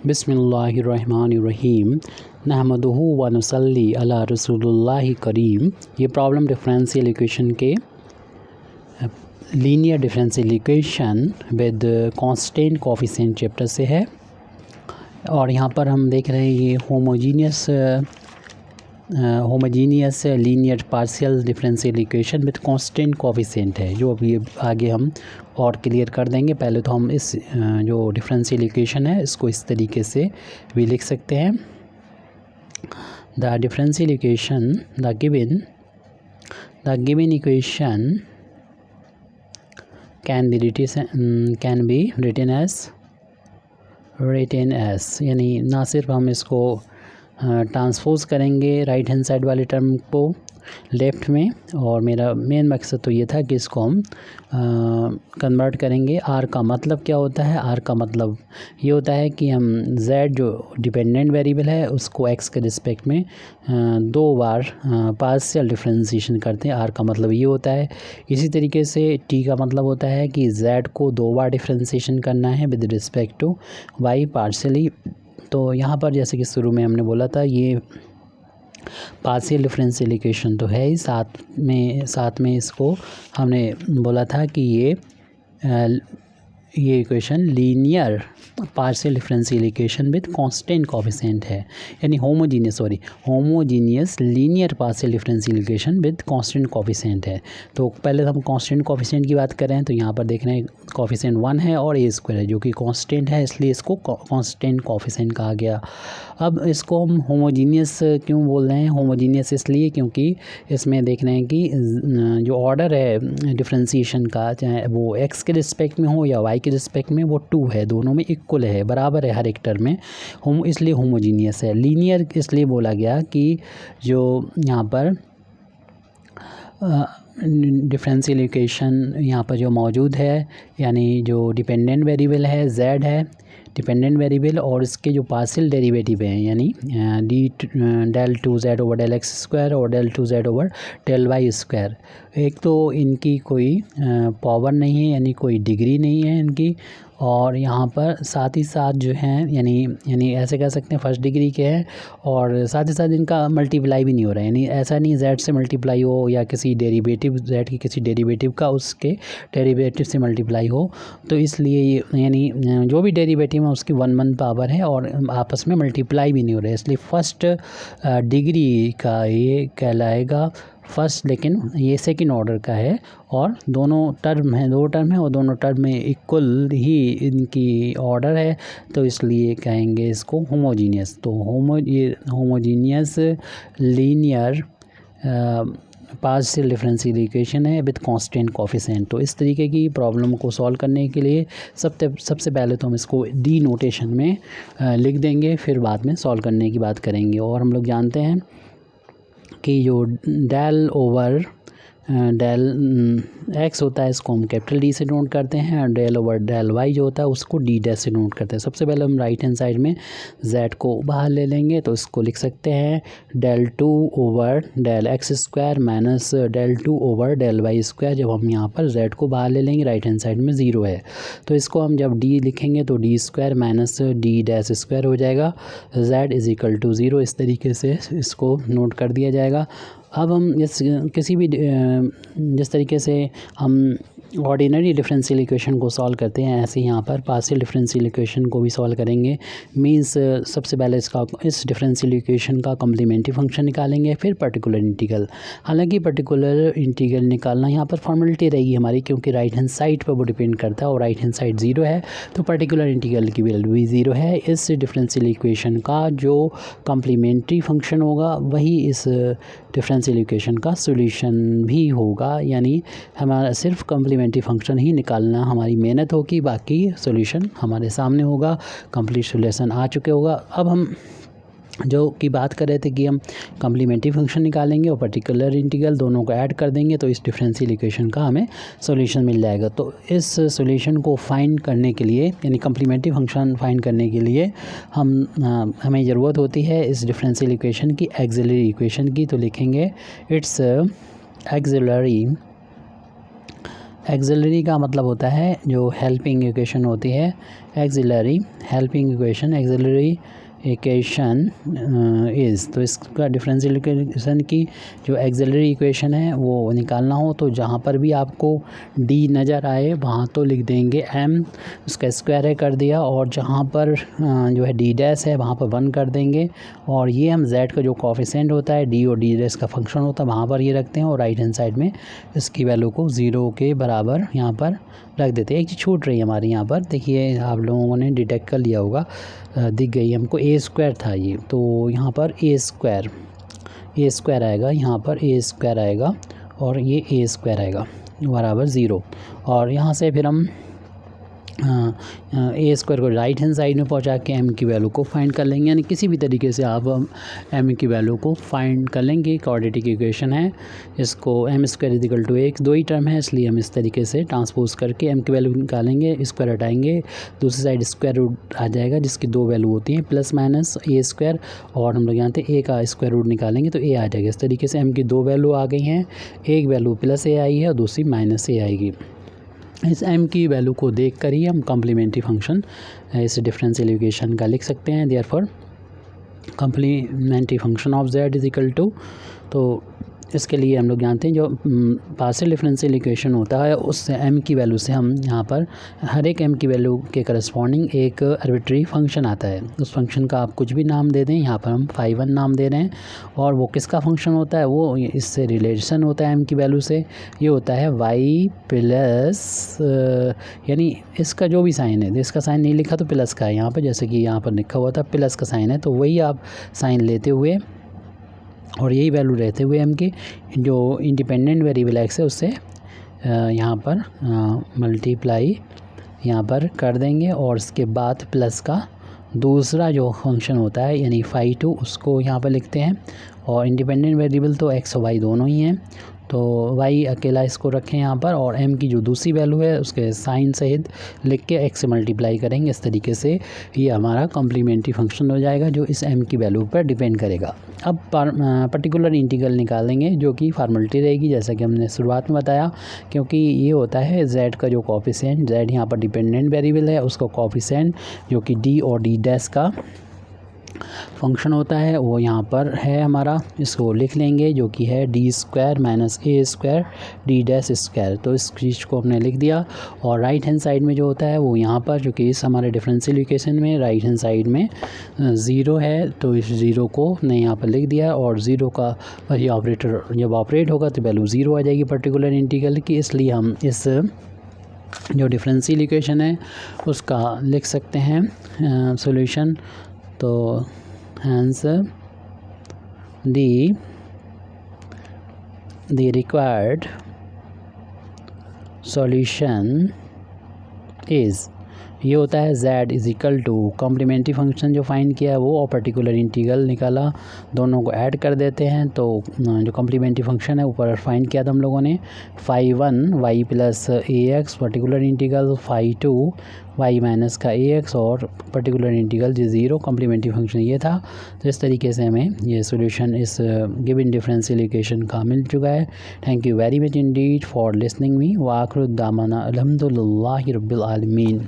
बिस्मिल्लाहिर्रहमानिर्रहीम नहमदुहु व नुसल्ली अला रसूलुल्लाहि करीम। ये प्रॉब्लम डिफरेंशियल इक्वेशन के linear differential equation with constant coefficient chapter से है। और यहाँ पर हम देख रहे हैं ये homogeneous linear partial differential equation with constant coefficient है, जो अभी आगे हम और क्लियर कर देंगे। पहले तो हम इस जो डिफरेंशियल इक्वेशन है इसको इस तरीके से भी लिख सकते हैं। The differential equation the given equation can be written as यानी ना सिर्फ हम इसको ट्रांसपोज करेंगे राइट हैंड साइड वाले टर्म को लेफ़्ट में, और मेरा मेन मकसद तो ये था कि इसको हम कन्वर्ट करेंगे। आर का मतलब क्या होता है? आर का मतलब ये होता है कि हम z जो डिपेंडेंट वेरिएबल है उसको x के रिस्पेक्ट में 2 बार पार्शियल डिफरेंशिएशन करते हैं। आर का मतलब ये होता है। इसी तरीके से t का मतलब होता है कि z को 2 बार डिफरेंशिएशन करना है with respect to y partially. तो यहाँ पर जैसे कि शुरू में हमने बोला था ये पार्शियल डिफरेंशियल इक्वेशन तो है ही, साथ में इसको हमने बोला था कि ये equation linear partial differential equation with constant coefficient है, यानी homogeneous linear partial differential equation with constant coefficient है। तो पहले हम कांस्टेंट कोफिशिएंट की बात कर रहे हैं, तो यहाँ पर देख रहे हैं कोफिशिएंट 1 है और a स्क्वायर है जो कि कांस्टेंट है, इसलिए इसको कांस्टेंट कोफिशिएंट कहा गया। अब इसको हम होमोजीनियस क्यों बोल रहे हैं? होमोजीनियस इसलिए क्योंकि इसमें देख रहे हैं कि जो ऑर्डर है डिफरेंशिएशन का, चाहे वो x के रिस्पेक्ट में हो या y के रिस्पेक्ट में, वो 2 है, दोनों में इक्वल है, बराबर है हर एक टर्म में, इसलिए होमोजीनियस है। लीनियर इसलिए बोला गया कि जो यहाँ पर डिफरेंशियल इक्वेशन यहाँ पर जो मौजूद है, यानी जो डिपेंडेंट वेरिएबल है z है डिपेंडेंट वेरिएबल, और इसके जो पार्शियल डेरिवेटिव हैं यानी del 2z over del x square और del 2z over del y square, एक तो इनकी कोई पावर नहीं है, यानी कोई डिग्री नहीं है इनकी, और यहाँ पर साथ ही साथ जो हैं यानी ऐसे कह सकते हैं फर्स्ट डिग्री के हैं, और साथ ही साथ इनका मल्टीप्लाई भी नहीं हो रहा है, यानी ऐसा नहीं z से मल्टीप्लाई हो या किसी डेरिवेटिव z की किसी डेरिवेटिव का उसके डेरिवेटिव से मल्टीप्लाई हो। तो इसलिए यानी जो भी डेरिवेटिव है उसकी 1 पावर है और आपस में मल्टीप्लाई भी नहीं हो रहा है, इसलिए फर्स्ट डिग्री का ये कहलाएगा फर्स्ट, लेकिन ये सेकंड ऑर्डर का है, और दोनों टर्म है, 2 टर्म है और दोनों टर्म में इक्वल ही इनकी ऑर्डर है, तो इसलिए कहेंगे इसको होमोजीनियस। तो ये homogeneous linear partial differential equation है विद कांस्टेंट कोफिशिएंट। तो इस तरीके की प्रॉब्लम को सॉल्व करने के लिए सबसे पहले तो हम इसको डी नोटेशन में लिख देंगे, फिर बाद में सॉल्व करने की बात करेंगे। और हम लोग जानते हैं कि जो डेल ओवर डेल x होता है इसको हम कैपिटल D से नोट करते हैं, और डेल ओवर डेल y जो होता है उसको d डैश से नोट करते हैं। सबसे पहले हम राइट हैंड साइड में z को बाहर ले लेंगे, तो इसको लिख सकते हैं del 2 over del x square minus del 2 over del y square. जब हम यहाँ पर z को बाहर ले लेंगे, राइट हैंड साइड में 0 है, तो इसको हम जब d लिखेंगे तो d square minus d dash square हो जाएगा, z इज इक्वल टू 0। इस तरीके से इसको नोट कर दिया जाएगा। अब हम जिस तरीके से हम ऑर्डिनरी डिफरेंशियल इक्वेशन को सॉल्व करते हैं, ऐसे यहाँ पर पार्शियल डिफरेंशियल इक्वेशन को भी सॉल्व करेंगे। मींस सबसे पहले इस डिफरेंशियल इक्वेशन का कम्प्लीमेंट्री फंक्शन निकालेंगे, फिर पर्टिकुलर इंटीग्रल। हालांकि पर्टिकुलर इंटीग्रल निकालना यहाँ पर फॉर्मेलिटी रहेगी हमारी, क्योंकि राइट हैंड साइड पर वो डिपेंड करता है, और राइट हैंड साइड 0 है, तो पर्टिकुलर इंटीग्रल की वैल्यू भी 0 है। इस डिफरेंशियल इक्वेशन का जो कम्प्लीमेंट्री फंक्शन होगा वही इस डिफरेंशियल इक्वेशन का सॉल्यूशन भी होगा, यानी हमारा सिर्फ कम्प्लीमेंट्री फंक्शन ही निकालना हमारी मेहनत होगी, बाकी सॉल्यूशन हमारे सामने होगा, कंप्लीट सॉल्यूशन आ चुके होगा। अब हम जो की बात कर रहे थे कि हम कम्प्लीमेंट्री फंक्शन निकालेंगे और पर्टिकुलर इंटीग्रल दोनों को ऐड कर देंगे, तो इस डिफरेंशियल इक्वेशन का हमें सॉल्यूशन मिल जाएगा। तो इस सॉल्यूशन को फाइंड करने के लिए, यानी कम्प्लीमेंट्री फंक्शन फाइंड करने के लिए हमें ज़रूरत होती है इस डिफरेंशियल इक्वेशन की एक्सिलरी इक्वेशन की। तो लिखेंगे इट्स एक्सिलरी एक्सिलरी का मतलब होता है जो हेल्पिंग इक्वेशन होती है, axillary helping equation, axillary equation is, तो इसका डिफरेंशियल इक्वेशन की जो एक्सिलरी इक्वेशन है वो निकालना हो तो जहाँ पर भी आपको डी नज़र आए वहाँ तो लिख देंगे m, उसका स्क्वायर है कर दिया, और जहाँ पर जो है डी डैश है वहाँ पर 1 कर देंगे, और ये हम z का जो कोफिशिएंट होता है d और d डैश का फंक्शन होता है वहाँ पर ये रखते हैं, और राइट हैंड साइड में इसकी वैल्यू को 0 के बराबर यहाँ पर रख देते हैं। एक चीज़ छूट रही है हमारी यहाँ पर, देखिए आप लोगों ने डिटेक्ट कर लिया होगा, दिख गई हमको, ए स्क्वायर था ये, तो यहाँ पर ए स्क्वायर आएगा, यहाँ पर ए स्क्वायर आएगा और ये ए स्क्वायर आएगा बराबर 0, और यहाँ से फिर हम ए स्क्वायर को राइट हैंड साइड में पहुंचा के एम की वैल्यू को फाइंड कर लेंगे, यानी किसी भी तरीके से आप एम की वैल्यू को फाइंड कर लेंगे। क्वाड्रेटिक इक्वेशन है, इसको एम स्क्वायर इजिकल टू एक, दो ही टर्म है इसलिए हम इस तरीके से ट्रांसपोज करके एम की वैल्यू निकालेंगे, स्क्वायर हटाएंगे, दूसरी साइड स्क्वायर रूट आ जाएगा जिसकी दो वैल्यू होती हैं प्लस माइनस ए स्क्वायर, और हम लोग जानते हैं ए का स्क्वायर रूट निकालेंगे तो ए आ जाएगा। इस तरीके से एम की दो वैल्यू आ गई हैं, एक वैल्यू प्लस ए आई है और दूसरी माइनस ए आएगी। इस m की वैल्यू को देख कर ही हम कम्प्लीमेंट्री फंक्शन इस डिफरेंशियल इक्वेशन का लिख सकते हैं। Therefore complementary function of z is equal to, तो इसके लिए हम लोग जानते हैं जो पार्शियल डिफरेंशियल इक्वेशन होता है उससे m की वैल्यू से हम यहाँ पर हर एक m की वैल्यू के करस्पॉन्डिंग एक आर्बिट्रेरी फंक्शन आता है, उस फंक्शन का आप कुछ भी नाम दे दें, यहाँ पर हम phi1 नाम दे रहे हैं, और वो किसका फंक्शन होता है, वो इससे रिलेशन होता है m की वैल्यू से, ये होता है y प्लस, यानी इसका जो भी साइन है, इसका साइन नहीं लिखा तो प्लस का है यहाँ पर, जैसे कि यहाँ पर लिखा हुआ था प्लस का साइन है तो वही आप साइन लेते हुए और यही वैल्यू रहते हुए m की जो इंडिपेंडेंट वेरिएबल x है उससे यहाँ पर मल्टीप्लाई यहाँ पर कर देंगे, और उसके बाद प्लस का दूसरा जो फंक्शन होता है यानी phi2 उसको यहाँ पर लिखते हैं, और इंडिपेंडेंट वेरिएबल तो x और y दोनों ही हैं तो y अकेला इसको रखें यहाँ पर, और m की जो दूसरी वैल्यू है उसके साइन सहित लिख के x से मल्टीप्लाई करेंगे। इस तरीके से ये हमारा कॉम्प्लीमेंट्री फंक्शन हो जाएगा जो इस m की वैल्यू पर डिपेंड करेगा। अब पर्टिकुलर इंटीग्रल निकालेंगे जो कि फार्मलिटी रहेगी जैसा कि हमने शुरुआत में बताया, क्योंकि ये होता है z का जो कोफिशिएंट, z यहाँ पर डिपेंडेंट वेरिएबल है, उसका कोफिशिएंट जो कि d और d डैश का फंक्शन होता है वो यहाँ पर है हमारा, इसको लिख लेंगे जो कि है डी स्क्वायर माइनस ए स्क्वायर डी डैश स्क्वायर, तो इस चीज़ को हमने लिख दिया। और राइट हैंड साइड में जो होता है वो यहाँ पर जो कि इस हमारे डिफरेंशियल इक्वेशन में राइट हैंड साइड में 0 है तो इस 0 को हमने यहाँ पर लिख दिया, और 0 का वही ऑपरेटर जब ऑपरेट होगा तो वैल्यू 0 आ जाएगी पर्टिकुलर इंटीग्रल की, इसलिए हम इस जो डिफरेंशियल इक्वेशन है उसका लिख सकते हैं सॉल्यूशन। तो hence the required solution is, ये होता है z is equal to complementary function जो फाइंड किया है वो और पर्टिकुलर इंटीग्रल निकाला, दोनों को ऐड कर देते हैं तो जो कॉम्प्लीमेंट्री फंक्शन है ऊपर फाइंड किया था हम लोगों ने phi1 y plus a x, particular integral phi2 y minus का ए एक्स, और पर्टिकुलर इंटीग्रल जो 0 कॉम्प्लीमेंट्री फंक्शन ये था। तो इस तरीके से हमें ये सॉल्यूशन इस गिवन डिफरेंशियल इक्वेशन का मिल चुका है। Thank you very much Indeed for listening me, व आखिर दामाना अल्हम्दुलिल्लाहि रब्बिल आलमीन।